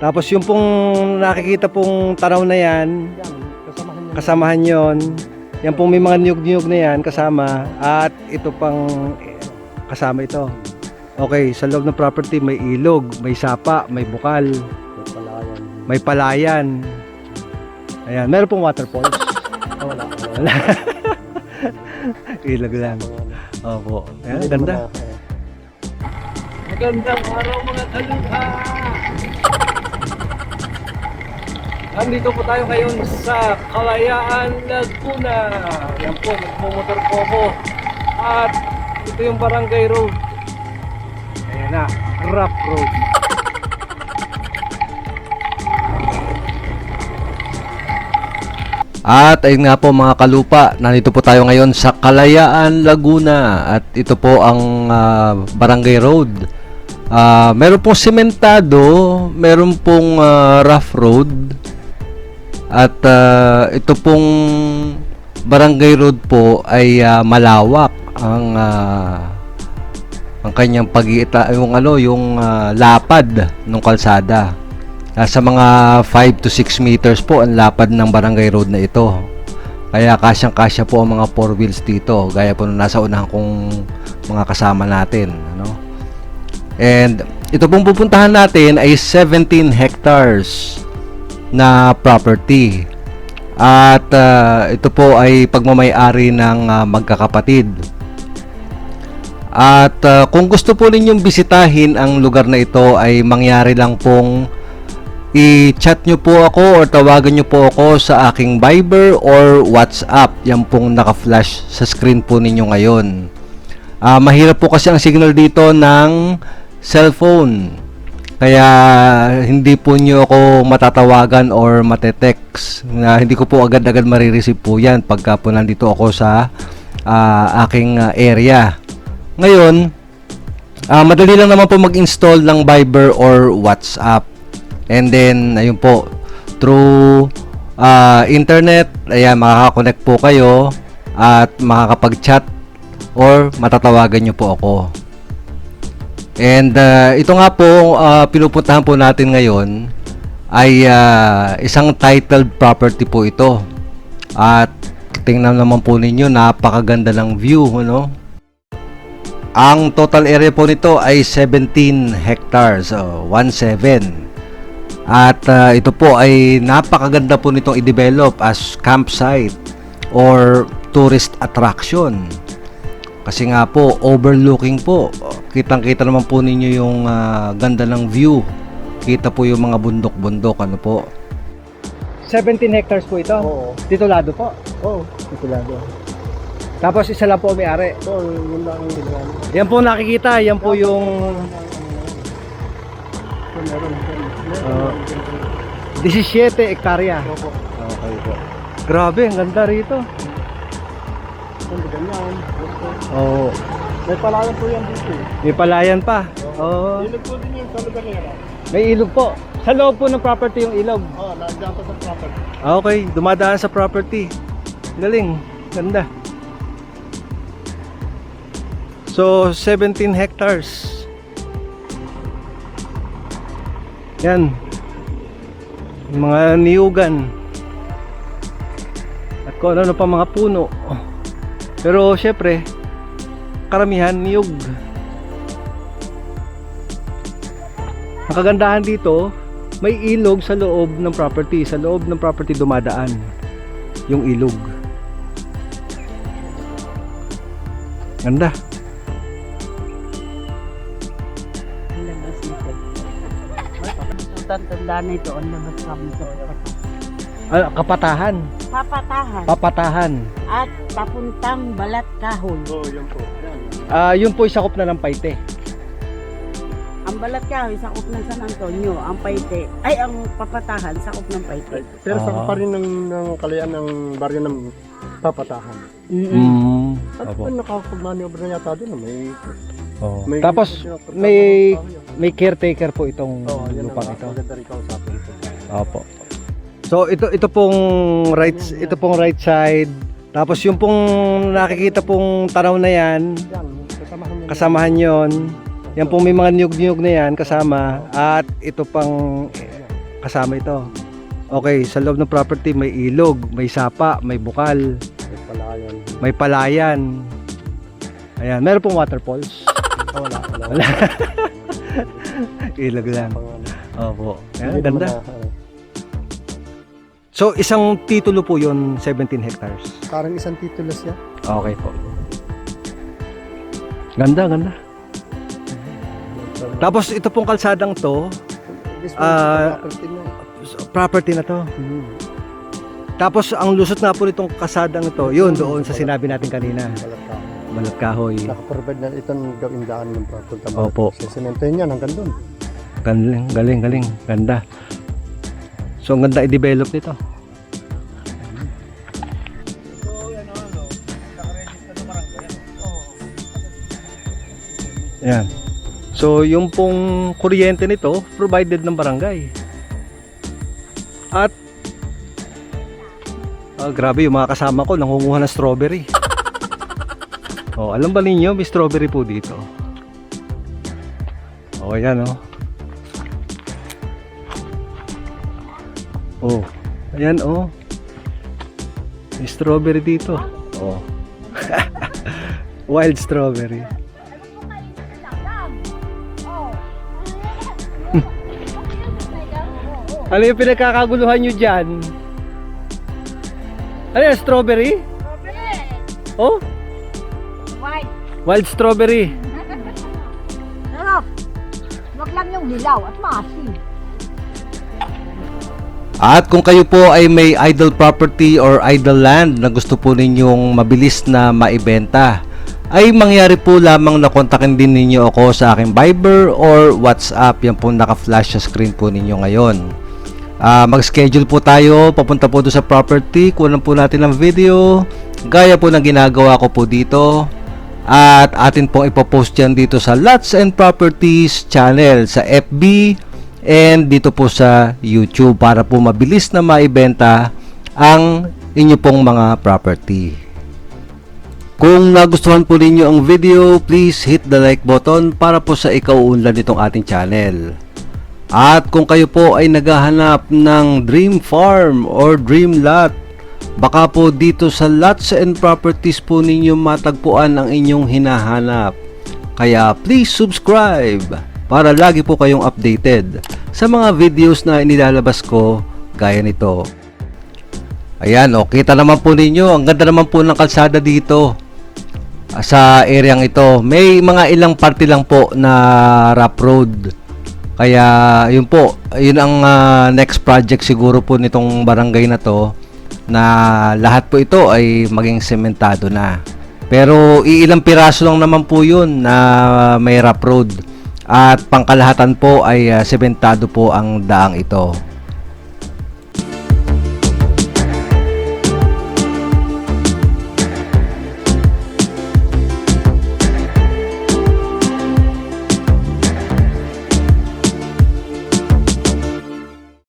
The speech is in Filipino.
Tapos yung pong nakikita pong tanaw na yan, kasamahan yon. Yan pong may mga niyog-niyog na yan kasama. At ito pang kasama ito. Okay, sa loob ng property may ilog, may sapa, may bukal, may palayan. Ayan, meron pong waterfalls. Wala. Ilog lang. Opo. Ayan, ganda. Magandang araw mga kalungha! Andito po tayo ngayon sa Kalayaan, Laguna. Yan po, nagmumotor po ako. At ito yung Barangay Road. Ayan na, rough road. At ayun nga po mga kalupa, nandito po tayo ngayon sa Kalayaan, Laguna. At ito po ang Barangay Road. Meron pong sementado, meron pong rough road. At ito pong Barangay Road po ay malawak ang kanyang yung lapad ng kalsada. Nasa mga 5 to 6 meters po ang lapad ng Barangay Road na ito. Kaya kasyang-kasya po ang mga 4 wheels dito, gaya po nung nasa unahan kong mga kasama natin, ano? And ito pong pupuntahan natin ay 17 hectares na property. At ito po ay pagmamay-ari ng magkakapatid. At kung gusto po ninyong bisitahin ang lugar na ito, ay mangyari lang pong i-chat nyo po ako or tawagan nyo po ako sa aking Viber or WhatsApp. Yan pong naka-flash sa screen po ninyo ngayon. Mahirap po kasi ang signal dito ng cellphone. Kaya hindi po nyo ako matatawagan or matetext. Hindi ko po agad-agad marireceive po yan pagka po nandito ako sa aking area. Ngayon, madali lang naman po mag-install ng Viber or WhatsApp. And then, ayun po, through internet, ayan, makaka-connect po kayo at makakapag-chat or matatawagan nyo po ako. And ito nga po, pinupuntahan po natin ngayon ay isang titled property po ito. At tingnan naman po ninyo, napakaganda ng view, ano? Ang total area po nito ay 17 hectares, 17. At ito po ay napakaganda po nitong i-develop as campsite or tourist attraction. Kasi nga po, overlooking po. Kitang-kita naman po ninyo yung ganda ng view. Kita po yung mga bundok-bundok, ano po. 17 hectares po ito? Oo. Titulado po? Oo, titulado. Tapos isa lang po may-ari? Oo, yun lang ang ginagawa. Yan po nakikita, yan po yung Meron. 17 hektarya. Opo. Okay po. Grabe, ang ganda rito. Ang ganyan. Oo. May palayan po yan dito. May palayan pa. Oo. Ilog po din yung sa lugar nila. May ilog po. Sa loob po ng property yung ilog. Oo, nandiyan pa sa property. Okay, dumadaan sa property. Galing, ganda. So, 17 hectares. Yan. Mga niyugan. At kung ano pa mga puno. Pero syempre, karamihan niyog. Ang kagandahan dito, may ilog sa loob ng property. Sa loob ng property dumadaan yung ilog. Ganda. Tanda na ito, ang labas kami sa Kapatahan. Papatahan Papatahan. at papuntang Balat Kahoy. Oo, yun po. Yan. Yun po sakop na ng Paite. Ang Balat Kahoy, sakop ng San Antonio. Ang Paite, ay ang Papatahan, sakop ng Paite. Pero sa pa rin ng kalayaan ng baryo ng Papatahan. Opo. At kung nakapag-maneuver na yata doon, may Tapos may caretaker po itong yan lupang ang ito. maganda rin kausapin po. Opo. So ito pong right side. Tapos yung pong nakikita pong tanaw na yan, Yan, kasamahan yon. Yan pong may mga niyog-niyog na yan kasama. At ito pang kasama ito. Okay, sa loob ng property may ilog, may sapa, may bukal, may palayan. Ayan, meron pong waterfalls. Wala. Ilog lang. Opo. Ayan, ganda. So, isang titulo po yun, 17 hectares. Parang isang titulo siya. Okay po. Ganda, ganda. Tapos ito pong kalsadang to, property na to. Tapos ang lusot nga po nitong kasadang ito, yun doon sa sinabi natin kanina, Balat Kahoy. Naka-provide na itong gawing daan ng papunta. Opo. Sisementahin yan hanggang doon. Galing, ganda. So ang ganda i-develop nito. Yan. So yung pong kuryente nito provided ng barangay. At grabe yung mga kasama ko nangunguha ng strawberry. Oh, alam ba ninyo may strawberry po dito? Oh, yan oh. Oh, ayan oh. May strawberry dito. Oh. Wild strawberry. Ano yung pinagkakaguluhan nyo dyan? Ano yan? Strawberry? Strawberry. Oh? White. Wild strawberry. Sarap. Wag lang yung hilaw at maasim. At kung kayo po ay may idle property or idle land na gusto po ninyong mabilis na maibenta, ay mangyari po lamang na kontakin din ninyo ako sa aking Viber or WhatsApp. Yan po naka-flash sa screen po ninyo ngayon. Mag-schedule po tayo, papunta po doon sa property, kunan po natin ng video, gaya po ng ginagawa ko po dito. At atin pong ipopost yan dito sa Lots and Properties channel, sa FB, and dito po sa YouTube para po mabilis na maibenta ang inyo pong mga property. Kung nagustuhan po ninyo ang video, please hit the like button para po sa ikauunlad nitong ating channel. At kung kayo po ay naghahanap ng dream farm or dream lot, baka po dito sa Lots and Properties po ninyo matagpuan ang inyong hinahanap. Kaya please subscribe para lagi po kayong updated sa mga videos na inilalabas ko gaya nito. Ayan, kita naman po ninyo, ang ganda naman po ng kalsada dito sa areang ito. May mga ilang parte lang po na rough road. Kaya yun po, yun ang next project siguro po nitong barangay na to, na lahat po ito ay maging sementado na. Pero iilang piraso lang naman po yun na may rough road. At pangkalahatan po ay sementado po ang daang ito.